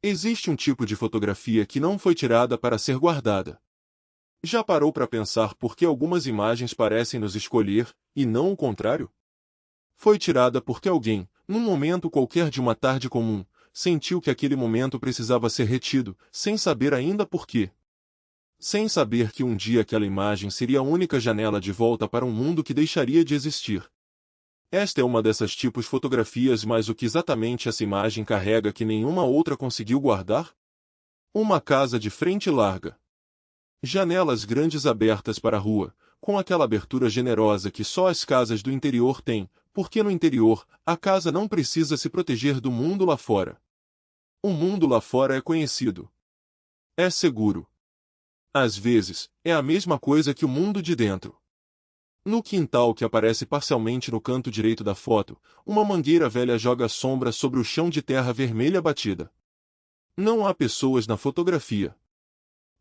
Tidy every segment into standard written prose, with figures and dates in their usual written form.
Existe um tipo de fotografia que não foi tirada para ser guardada. Já parou para pensar por que algumas imagens parecem nos escolher, e não o contrário? Foi tirada porque alguém, num momento qualquer de uma tarde comum, sentiu que aquele momento precisava ser retido, sem saber ainda por quê. Sem saber que um dia aquela imagem seria a única janela de volta para um mundo que deixaria de existir. Esta é uma dessas tipos fotografias, mas o que exatamente essa imagem carrega que nenhuma outra conseguiu guardar? Uma casa de frente larga. Janelas grandes abertas para a rua, com aquela abertura generosa que só as casas do interior têm, porque no interior, a casa não precisa se proteger do mundo lá fora. O mundo lá fora é conhecido. É seguro. Às vezes, é a mesma coisa que o mundo de dentro. No quintal que aparece parcialmente no canto direito da foto, uma mangueira velha joga sombra sobre o chão de terra vermelha batida. Não há pessoas na fotografia.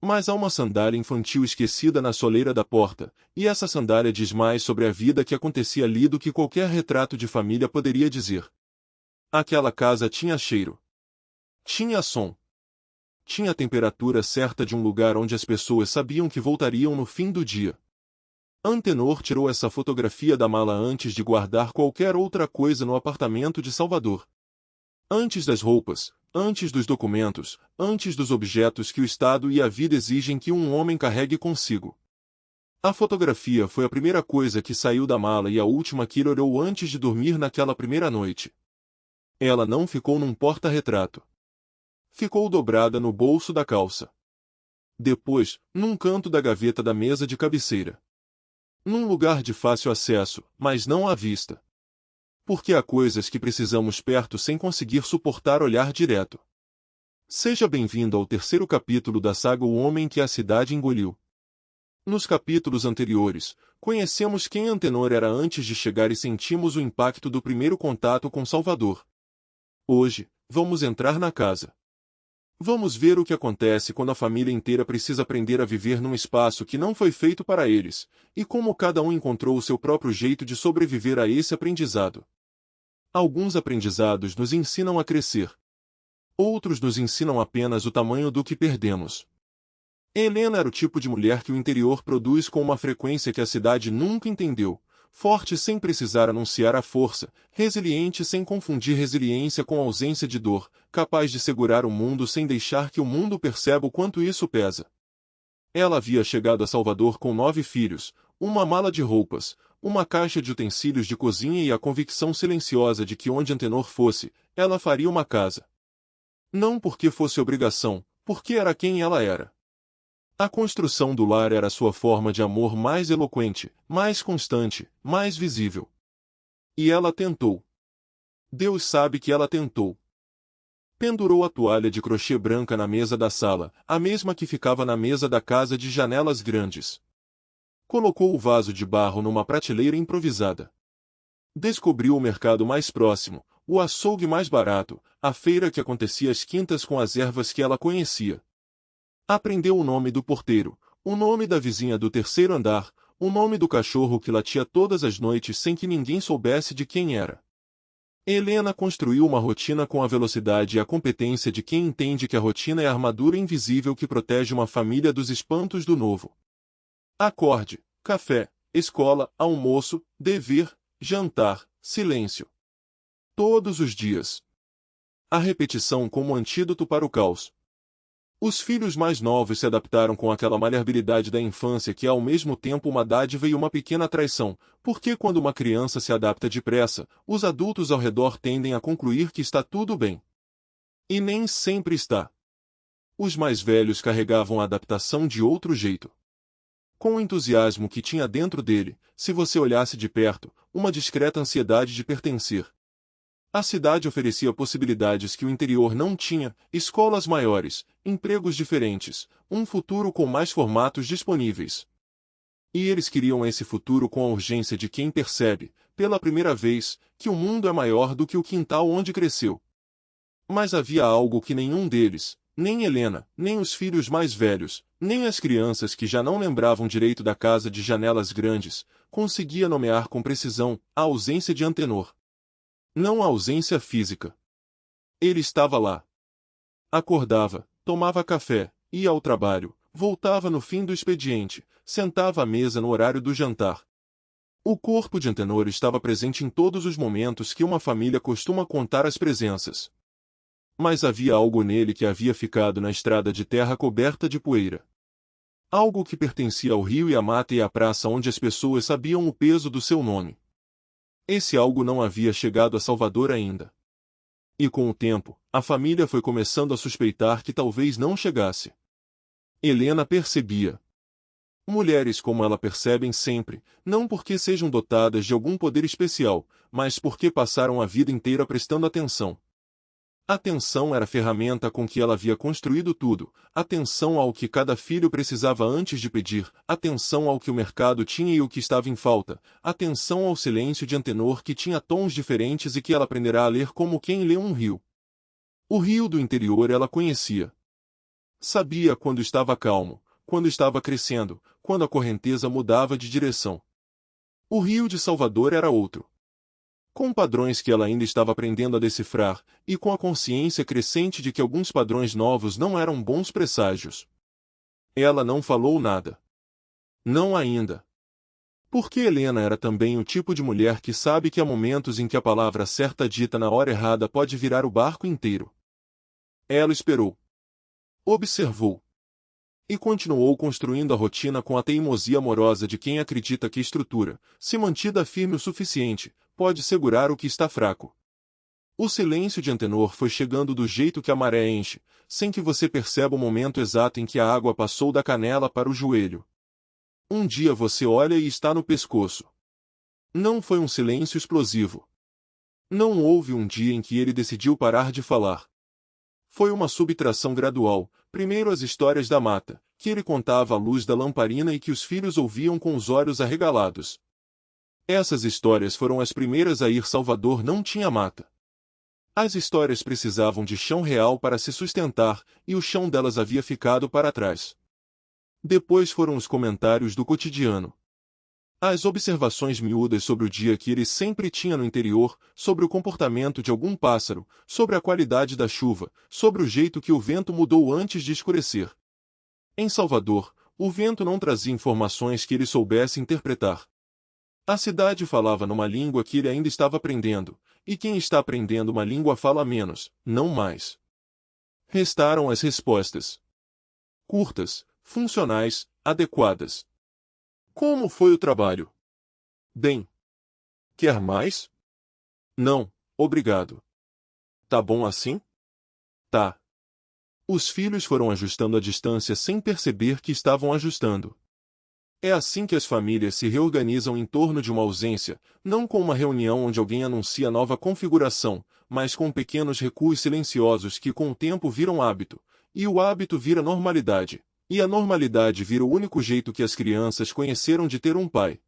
Mas há uma sandália infantil esquecida na soleira da porta, e essa sandália diz mais sobre a vida que acontecia ali do que qualquer retrato de família poderia dizer. Aquela casa tinha cheiro. Tinha som. Tinha a temperatura certa de um lugar onde as pessoas sabiam que voltariam no fim do dia. Antenor tirou essa fotografia da mala antes de guardar qualquer outra coisa no apartamento de Salvador. Antes das roupas, antes dos documentos, antes dos objetos que o Estado e a vida exigem que um homem carregue consigo. A fotografia foi a primeira coisa que saiu da mala e a última que ele olhou antes de dormir naquela primeira noite. Ela não ficou num porta-retrato. Ficou dobrada no bolso da calça. Depois, num canto da gaveta da mesa de cabeceira. Num lugar de fácil acesso, mas não à vista. Porque há coisas que precisamos perto sem conseguir suportar olhar direto. Seja bem-vindo ao terceiro capítulo da saga O Homem que a Cidade Engoliu. Nos capítulos anteriores, conhecemos quem Antenor era antes de chegar e sentimos o impacto do primeiro contato com Salvador. Hoje, vamos entrar na casa. Vamos ver o que acontece quando a família inteira precisa aprender a viver num espaço que não foi feito para eles, e como cada um encontrou o seu próprio jeito de sobreviver a esse aprendizado. Alguns aprendizados nos ensinam a crescer. Outros nos ensinam apenas o tamanho do que perdemos. Helena era o tipo de mulher que o interior produz com uma frequência que a cidade nunca entendeu. Forte sem precisar anunciar a força, resiliente sem confundir resiliência com ausência de dor, capaz de segurar o mundo sem deixar que o mundo perceba o quanto isso pesa. Ela havia chegado a Salvador com 9 filhos, uma mala de roupas, uma caixa de utensílios de cozinha e a convicção silenciosa de que onde Antenor fosse, ela faria uma casa. Não porque fosse obrigação, porque era quem ela era. A construção do lar era sua forma de amor mais eloquente, mais constante, mais visível. E ela tentou. Deus sabe que ela tentou. Pendurou a toalha de crochê branca na mesa da sala, a mesma que ficava na mesa da casa de janelas grandes. Colocou o vaso de barro numa prateleira improvisada. Descobriu o mercado mais próximo, o açougue mais barato, a feira que acontecia às quintas com as ervas que ela conhecia. Aprendeu o nome do porteiro, o nome da vizinha do terceiro andar, o nome do cachorro que latia todas as noites sem que ninguém soubesse de quem era. Helena construiu uma rotina com a velocidade e a competência de quem entende que a rotina é a armadura invisível que protege uma família dos espantos do novo. Acorde, café, escola, almoço, dever, jantar, silêncio. Todos os dias. A repetição como antídoto para o caos. Os filhos mais novos se adaptaram com aquela maleabilidade da infância que é ao mesmo tempo uma dádiva e uma pequena traição, porque quando uma criança se adapta depressa, os adultos ao redor tendem a concluir que está tudo bem. E nem sempre está. Os mais velhos carregavam a adaptação de outro jeito. Com o entusiasmo que tinha dentro dele, se você olhasse de perto, uma discreta ansiedade de pertencer. A cidade oferecia possibilidades que o interior não tinha, escolas maiores, empregos diferentes, um futuro com mais formatos disponíveis. E eles queriam esse futuro com a urgência de quem percebe, pela primeira vez, que o mundo é maior do que o quintal onde cresceu. Mas havia algo que nenhum deles, nem Helena, nem os filhos mais velhos, nem as crianças que já não lembravam direito da casa de janelas grandes, conseguia nomear com precisão: a ausência de Antenor. Não a ausência física. Ele estava lá. Acordava, tomava café, ia ao trabalho, voltava no fim do expediente, sentava à mesa no horário do jantar. O corpo de Antenor estava presente em todos os momentos que uma família costuma contar as presenças. Mas havia algo nele que havia ficado na estrada de terra coberta de poeira. Algo que pertencia ao rio e à mata e à praça onde as pessoas sabiam o peso do seu nome. Esse algo não havia chegado a Salvador ainda. E com o tempo, a família foi começando a suspeitar que talvez não chegasse. Helena percebia. Mulheres como ela percebem sempre, não porque sejam dotadas de algum poder especial, mas porque passaram a vida inteira prestando atenção. Atenção era a ferramenta com que ela havia construído tudo, atenção ao que cada filho precisava antes de pedir, atenção ao que o mercado tinha e o que estava em falta, atenção ao silêncio de Antenor que tinha tons diferentes e que ela aprenderá a ler como quem lê um rio. O rio do interior ela conhecia. Sabia quando estava calmo, quando estava crescendo, quando a correnteza mudava de direção. O rio de Salvador era outro. Com padrões que ela ainda estava aprendendo a decifrar, e com a consciência crescente de que alguns padrões novos não eram bons presságios. Ela não falou nada. Não ainda. Porque Helena era também o tipo de mulher que sabe que há momentos em que a palavra certa dita na hora errada pode virar o barco inteiro. Ela esperou. Observou. E continuou construindo a rotina com a teimosia amorosa de quem acredita que a estrutura, se mantida firme o suficiente, pode segurar o que está fraco. O silêncio de Antenor foi chegando do jeito que a maré enche, sem que você perceba o momento exato em que a água passou da canela para o joelho. Um dia você olha e está no pescoço. Não foi um silêncio explosivo. Não houve um dia em que ele decidiu parar de falar. Foi uma subtração gradual, primeiro as histórias da mata, que ele contava à luz da lamparina e que os filhos ouviam com os olhos arregalados. Essas histórias foram as primeiras a ir. Salvador não tinha mata. As histórias precisavam de chão real para se sustentar, e o chão delas havia ficado para trás. Depois foram os comentários do cotidiano. As observações miúdas sobre o dia que ele sempre tinha no interior, sobre o comportamento de algum pássaro, sobre a qualidade da chuva, sobre o jeito que o vento mudou antes de escurecer. Em Salvador, o vento não trazia informações que ele soubesse interpretar. A cidade falava numa língua que ele ainda estava aprendendo, e quem está aprendendo uma língua fala menos, não mais. Restaram as respostas. Curtas, funcionais, adequadas. Como foi o trabalho? Bem. Quer mais? Não, obrigado. Tá bom assim? Tá. Os filhos foram ajustando a distância sem perceber que estavam ajustando. É assim que as famílias se reorganizam em torno de uma ausência, não com uma reunião onde alguém anuncia nova configuração, mas com pequenos recuos silenciosos que com o tempo viram hábito, e o hábito vira normalidade, e a normalidade vira o único jeito que as crianças conheceram de ter um pai.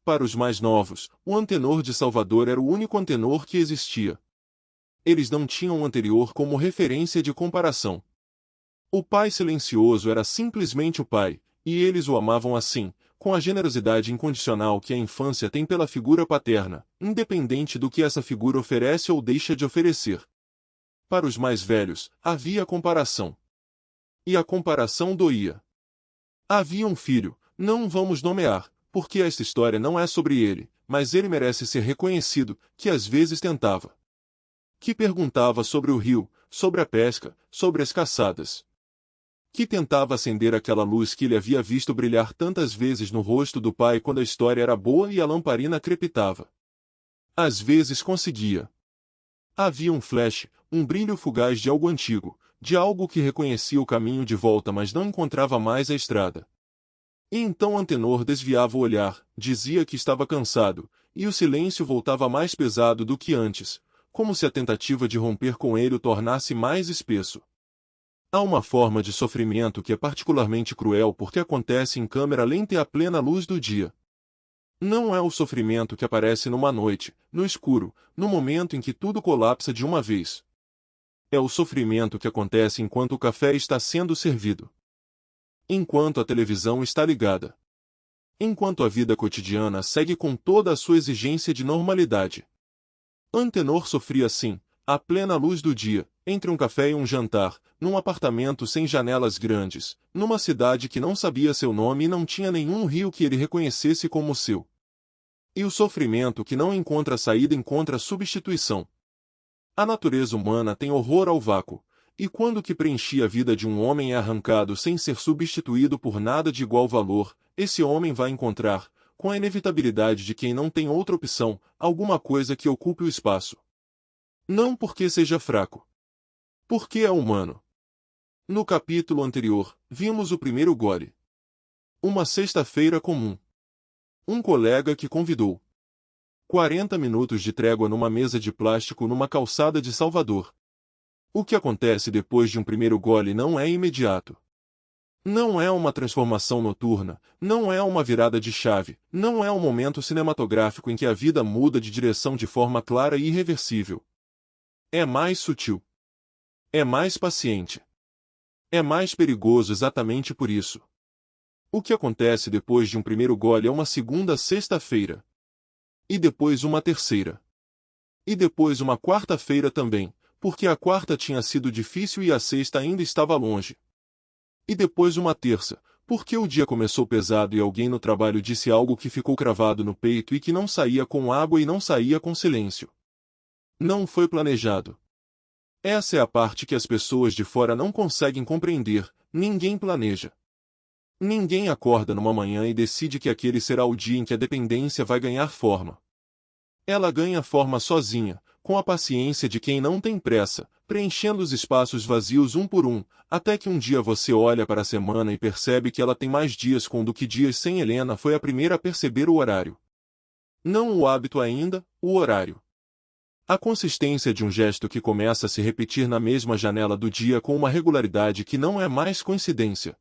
Para os mais novos, o Antenor de Salvador era o único Antenor que existia. Eles não tinham um anterior como referência de comparação. O pai silencioso era simplesmente o pai, e eles o amavam assim, com a generosidade incondicional que a infância tem pela figura paterna, independente do que essa figura oferece ou deixa de oferecer. Para os mais velhos, havia comparação. E a comparação doía. Havia um filho, não vamos nomear, porque esta história não é sobre ele, mas ele merece ser reconhecido, que às vezes tentava. Que perguntava sobre o rio, sobre a pesca, sobre as caçadas. Que tentava acender aquela luz que ele havia visto brilhar tantas vezes no rosto do pai quando a história era boa e a lamparina crepitava. Às vezes conseguia. Havia um flash, um brilho fugaz de algo antigo, de algo que reconhecia o caminho de volta mas não encontrava mais a estrada. E então Antenor desviava o olhar, dizia que estava cansado, e o silêncio voltava mais pesado do que antes, como se a tentativa de romper com ele o tornasse mais espesso. Há uma forma de sofrimento que é particularmente cruel porque acontece em câmera lenta e à plena luz do dia. Não é o sofrimento que aparece numa noite, no escuro, no momento em que tudo colapsa de uma vez. É o sofrimento que acontece enquanto o café está sendo servido. Enquanto a televisão está ligada. Enquanto a vida cotidiana segue com toda a sua exigência de normalidade. Antenor sofria assim, à plena luz do dia, entre um café e um jantar, num apartamento sem janelas grandes, numa cidade que não sabia seu nome e não tinha nenhum rio que ele reconhecesse como seu. E o sofrimento que não encontra saída encontra substituição. A natureza humana tem horror ao vácuo, e quando o que preenchia a vida de um homem é arrancado sem ser substituído por nada de igual valor, esse homem vai encontrar, com a inevitabilidade de quem não tem outra opção, alguma coisa que ocupe o espaço. Não porque seja fraco. Porque é humano. No capítulo anterior, vimos o primeiro gole. Uma sexta-feira comum. Um colega que convidou. 40 minutos de trégua numa mesa de plástico numa calçada de Salvador. O que acontece depois de um primeiro gole não é imediato. Não é uma transformação noturna, não é uma virada de chave, não é um momento cinematográfico em que a vida muda de direção de forma clara e irreversível. É mais sutil. É mais paciente. É mais perigoso exatamente por isso. O que acontece depois de um primeiro gole é uma segunda sexta-feira. E depois uma terceira. E depois uma quarta-feira também, porque a quarta tinha sido difícil e a sexta ainda estava longe. E depois uma terça, porque o dia começou pesado e alguém no trabalho disse algo que ficou cravado no peito e que não saía com água e não saía com silêncio. Não foi planejado. Essa é a parte que as pessoas de fora não conseguem compreender, ninguém planeja. Ninguém acorda numa manhã e decide que aquele será o dia em que a dependência vai ganhar forma. Ela ganha forma sozinha, com a paciência de quem não tem pressa, preenchendo os espaços vazios um por um, até que um dia você olha para a semana e percebe que ela tem mais dias com do que dias sem. Helena foi a primeira a perceber o horário. Não o hábito ainda, o horário. A consistência de um gesto que começa a se repetir na mesma janela do dia com uma regularidade que não é mais coincidência.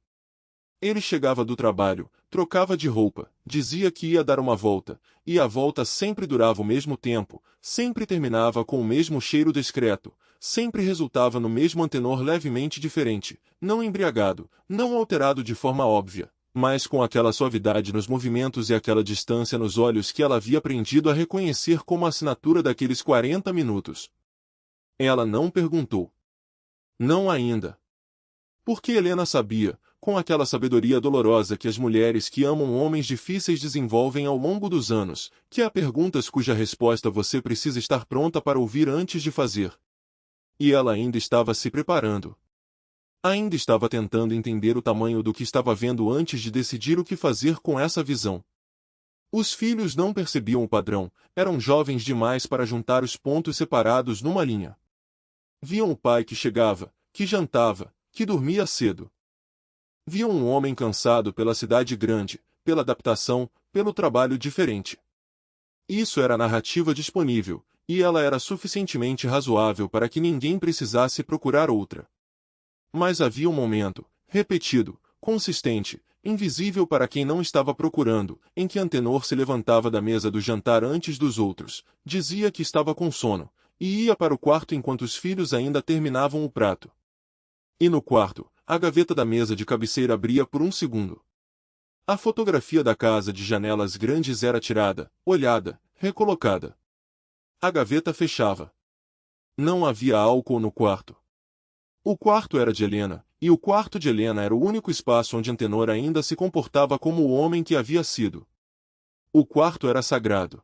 Ele chegava do trabalho, trocava de roupa, dizia que ia dar uma volta, e a volta sempre durava o mesmo tempo, sempre terminava com o mesmo cheiro discreto, sempre resultava no mesmo antenor levemente diferente, não embriagado, não alterado de forma óbvia, mas com aquela suavidade nos movimentos e aquela distância nos olhos que ela havia aprendido a reconhecer como a assinatura daqueles 40 minutos. Ela não perguntou. Não ainda. Porque Helena sabia, com aquela sabedoria dolorosa que as mulheres que amam homens difíceis desenvolvem ao longo dos anos, que há perguntas cuja resposta você precisa estar pronta para ouvir antes de fazer. E ela ainda estava se preparando. Ainda estava tentando entender o tamanho do que estava vendo antes de decidir o que fazer com essa visão. Os filhos não percebiam o padrão, eram jovens demais para juntar os pontos separados numa linha. Viam o pai que chegava, que jantava, que dormia cedo. Viam um homem cansado pela cidade grande, pela adaptação, pelo trabalho diferente. Isso era a narrativa disponível, e ela era suficientemente razoável para que ninguém precisasse procurar outra. Mas havia um momento, repetido, consistente, invisível para quem não estava procurando, em que Antenor se levantava da mesa do jantar antes dos outros, dizia que estava com sono, e ia para o quarto enquanto os filhos ainda terminavam o prato. E no quarto, a gaveta da mesa de cabeceira abria por um segundo. A fotografia da casa de janelas grandes era tirada, olhada, recolocada. A gaveta fechava. Não havia álcool no quarto. O quarto era de Helena, e o quarto de Helena era o único espaço onde Antenor ainda se comportava como o homem que havia sido. O quarto era sagrado.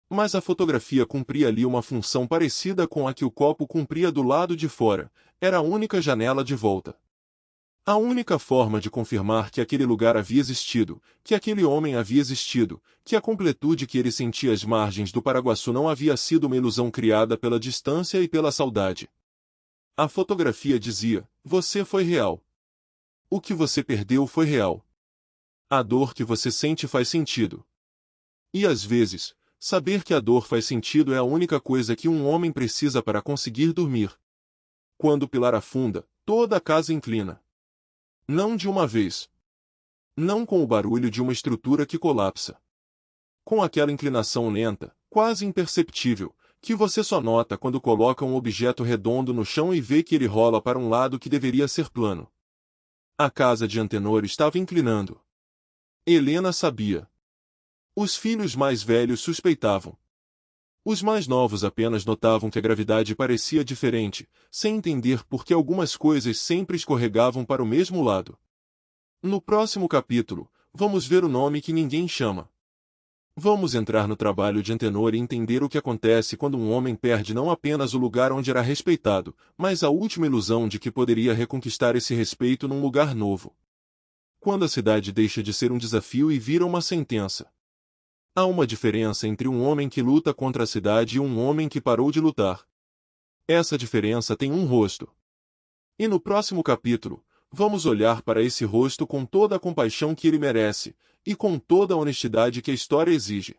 Mas a fotografia cumpria ali uma função parecida com a que o copo cumpria do lado de fora, era a única janela de volta. A única forma de confirmar que aquele lugar havia existido, que aquele homem havia existido, que a completude que ele sentia às margens do Paraguaçu não havia sido uma ilusão criada pela distância e pela saudade. A fotografia dizia, você foi real. O que você perdeu foi real. A dor que você sente faz sentido. E às vezes, saber que a dor faz sentido é a única coisa que um homem precisa para conseguir dormir. Quando o pilar afunda, toda a casa inclina. Não de uma vez. Não com o barulho de uma estrutura que colapsa. Com aquela inclinação lenta, quase imperceptível, que você só nota quando coloca um objeto redondo no chão e vê que ele rola para um lado que deveria ser plano. A casa de Antenor estava inclinando. Helena sabia. Os filhos mais velhos suspeitavam. Os mais novos apenas notavam que a gravidade parecia diferente, sem entender por que algumas coisas sempre escorregavam para o mesmo lado. No próximo capítulo, vamos ver o nome que ninguém chama. Vamos entrar no trabalho de Antenor e entender o que acontece quando um homem perde não apenas o lugar onde era respeitado, mas a última ilusão de que poderia reconquistar esse respeito num lugar novo. Quando a cidade deixa de ser um desafio e vira uma sentença. Há uma diferença entre um homem que luta contra a cidade e um homem que parou de lutar. Essa diferença tem um rosto. E no próximo capítulo, vamos olhar para esse rosto com toda a compaixão que ele merece, e com toda a honestidade que a história exige.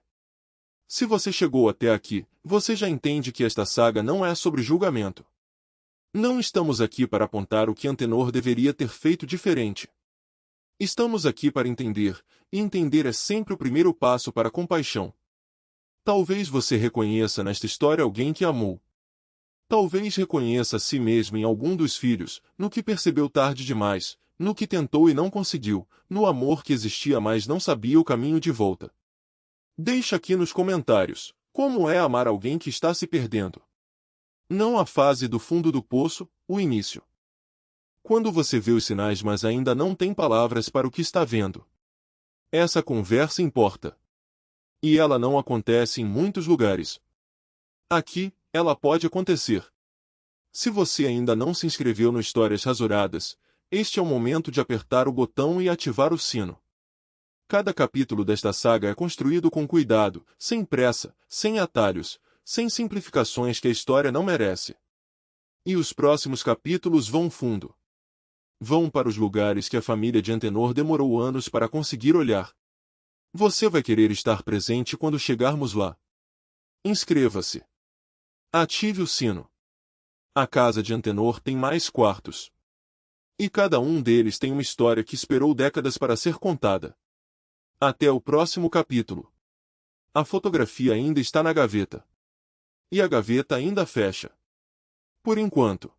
Se você chegou até aqui, você já entende que esta saga não é sobre julgamento. Não estamos aqui para apontar o que Antenor deveria ter feito diferente. Estamos aqui para entender, e entender é sempre o primeiro passo para a compaixão. Talvez você reconheça nesta história alguém que amou. Talvez reconheça a si mesmo em algum dos filhos, no que percebeu tarde demais, no que tentou e não conseguiu, no amor que existia mas não sabia o caminho de volta. Deixa aqui nos comentários, como é amar alguém que está se perdendo. Não a fase do fundo do poço, o início. Quando você vê os sinais mas ainda não tem palavras para o que está vendo. Essa conversa importa. E ela não acontece em muitos lugares. Aqui, ela pode acontecer. Se você ainda não se inscreveu no Histórias Rasuradas, este é o momento de apertar o botão e ativar o sino. Cada capítulo desta saga é construído com cuidado, sem pressa, sem atalhos, sem simplificações que a história não merece. E os próximos capítulos vão fundo. Vão para os lugares que a família de Antenor demorou anos para conseguir olhar. Você vai querer estar presente quando chegarmos lá. Inscreva-se. Ative o sino. A casa de Antenor tem mais quartos. E cada um deles tem uma história que esperou décadas para ser contada. Até o próximo capítulo. A fotografia ainda está na gaveta. E a gaveta ainda fecha. Por enquanto.